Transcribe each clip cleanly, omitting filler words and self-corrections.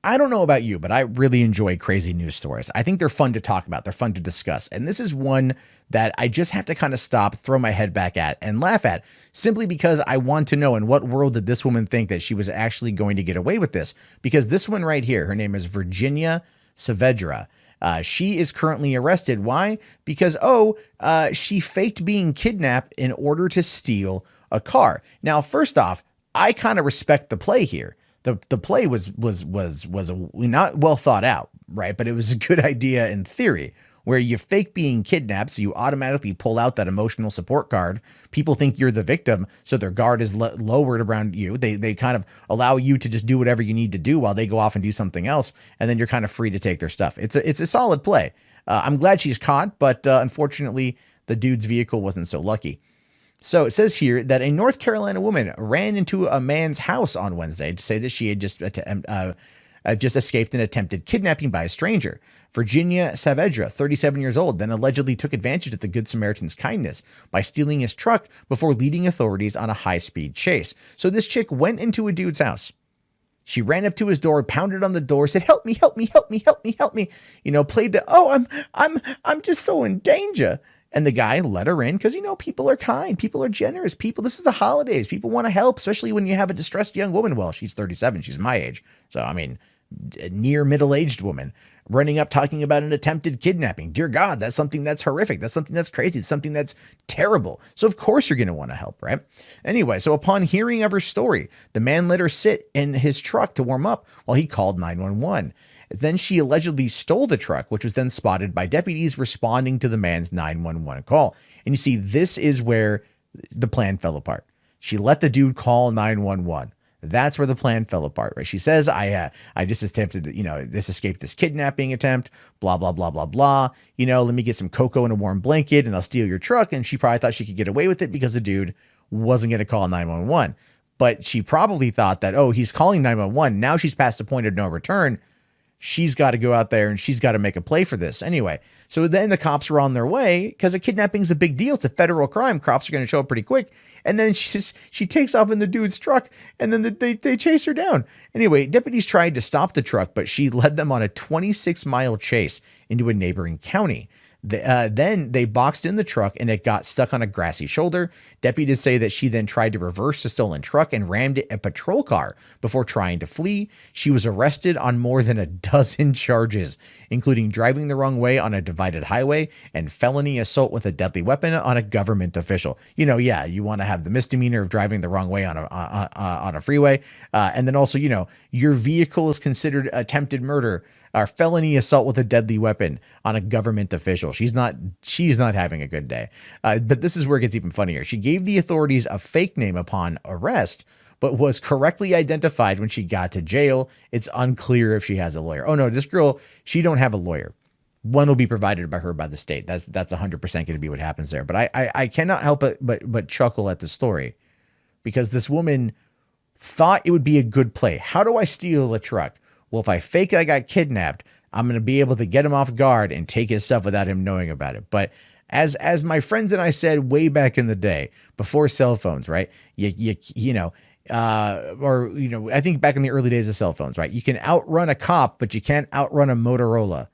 I don't know about you, but I really enjoy crazy news stories. I think they're fun to talk about. They're fun to discuss. And this is one that I just have to kind of stop, throw my head back at, and laugh at, simply because I want to know, in what world did this woman think that she was actually going to get away with this? Because this one right here, her name is Virginia Saavedra. She is currently arrested. Why? Because, she faked being kidnapped in order to steal a car. Now, first off, I kind of respect the play here. The play was not well thought out, right? But it was a good idea in theory, where you fake being kidnapped, so you automatically pull out that emotional support card. People think you're the victim, so their guard is lowered around you. They kind of allow you to just do whatever you need to do while they go off and do something else, and then you're kind of free to take their stuff. It's a solid play. I'm glad she's caught, but unfortunately, the dude's vehicle wasn't so lucky. So it says here that a North Carolina woman ran into a man's house on Wednesday to say that she had just escaped an attempted kidnapping by a stranger. Virginia Saavedra, 37 years old, then allegedly took advantage of the Good Samaritan's kindness by stealing his truck before leading authorities on a high-speed chase. So this chick went into a dude's house. She ran up to his door, pounded on the door, said, "Help me, help me, help me, help me, help me." Played the, I'm just so in danger. And the guy let her in because, people are kind. People are generous. This is the holidays. People want to help, especially when you have a distressed young woman. Well, she's 37. She's my age. So, a near middle-aged woman running up talking about an attempted kidnapping. Dear God, that's something that's horrific. That's something that's crazy. It's something that's terrible. So, of course, you're going to want to help, right? Anyway, so upon hearing of her story, the man let her sit in his truck to warm up while he called 911. Then she allegedly stole the truck, which was then spotted by deputies responding to the man's 911 call. And you see, this is where the plan fell apart. She let the dude call 911. That's where the plan fell apart, right? She says, I just attempted, this escaped this kidnapping attempt, blah, blah, blah, blah, blah. Let me get some cocoa and a warm blanket and I'll steal your truck. And she probably thought she could get away with it because the dude wasn't going to call 911. But she probably thought that, he's calling 911. Now she's past the point of no return. She's got to go out there and she's got to make a play for this. Anyway, so then the cops are on their way because a kidnapping is a big deal. It's a federal crime. Cops are going to show up pretty quick. And then she takes off in the dude's truck and then they chase her down. Anyway, deputies tried to stop the truck, but she led them on a 26-mile chase into a neighboring county. Then they boxed in the truck and it got stuck on a grassy shoulder. Deputies say that she then tried to reverse the stolen truck and rammed a patrol car before trying to flee. She was arrested on more than a dozen charges, including driving the wrong way on a divided highway and felony assault with a deadly weapon on a government official. You want to have the misdemeanor of driving the wrong way on a freeway. And then also, your vehicle is considered attempted murder or felony assault with a deadly weapon on a government official. She's not having a good day. But this is where it gets even funnier. She gave the authorities a fake name upon arrest, but was correctly identified when she got to jail. It's unclear if she has a lawyer. Oh no, this girl, she don't have a lawyer. One will be provided by her by the state. That's 100% going to be what happens there. But I cannot help but chuckle at the story because this woman thought it would be a good play. How do I steal a truck? Well, if I fake I got kidnapped, I'm going to be able to get him off guard and take his stuff without him knowing about it. But as my friends and I said way back in the day, before cell phones, right? I think back in the early days of cell phones, right? You can outrun a cop, but you can't outrun a Motorola.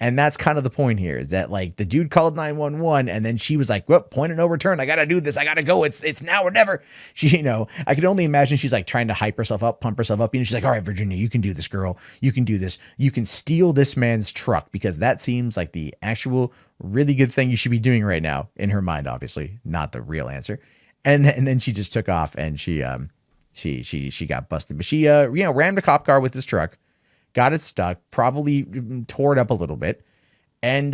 And that's kind of the point here, is that like the dude called 911 and then she was like, well, point of no return. I got to do this. I got to go. It's now or never. She, I could only imagine she's like trying to hype herself up, pump herself up. She's like, all right, Virginia, you can do this, girl. You can do this. You can steal this man's truck, because that seems like the actual really good thing you should be doing right now, in her mind, obviously not the real answer. And then she just took off and she got busted, but she, rammed a cop car with this truck. Got it stuck, probably tore it up a little bit. And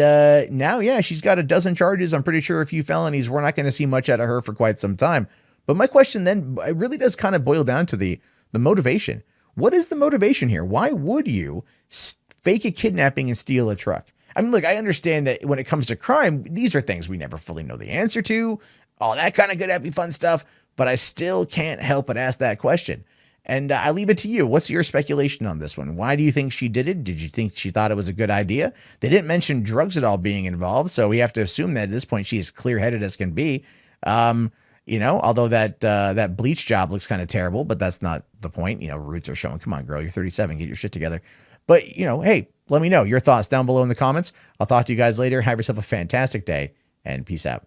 now, she's got a dozen charges. I'm pretty sure a few felonies. We're not going to see much out of her for quite some time. But my question then, it really does kind of boil down to the motivation. What is the motivation here? Why would you fake a kidnapping and steal a truck? I mean, look, I understand that when it comes to crime, these are things we never fully know the answer to, all that kind of good, happy, fun stuff. But I still can't help but ask that question. And I leave it to you. What's your speculation on this one? Why do you think she did it? Did you think she thought it was a good idea? They didn't mention drugs at all being involved, so we have to assume that at this point she is clear-headed as can be. Although that bleach job looks kind of terrible, but that's not the point. Roots are showing, come on, girl, you're 37, get your shit together. But, hey, let me know your thoughts down below in the comments. I'll talk to you guys later. Have yourself a fantastic day, and peace out.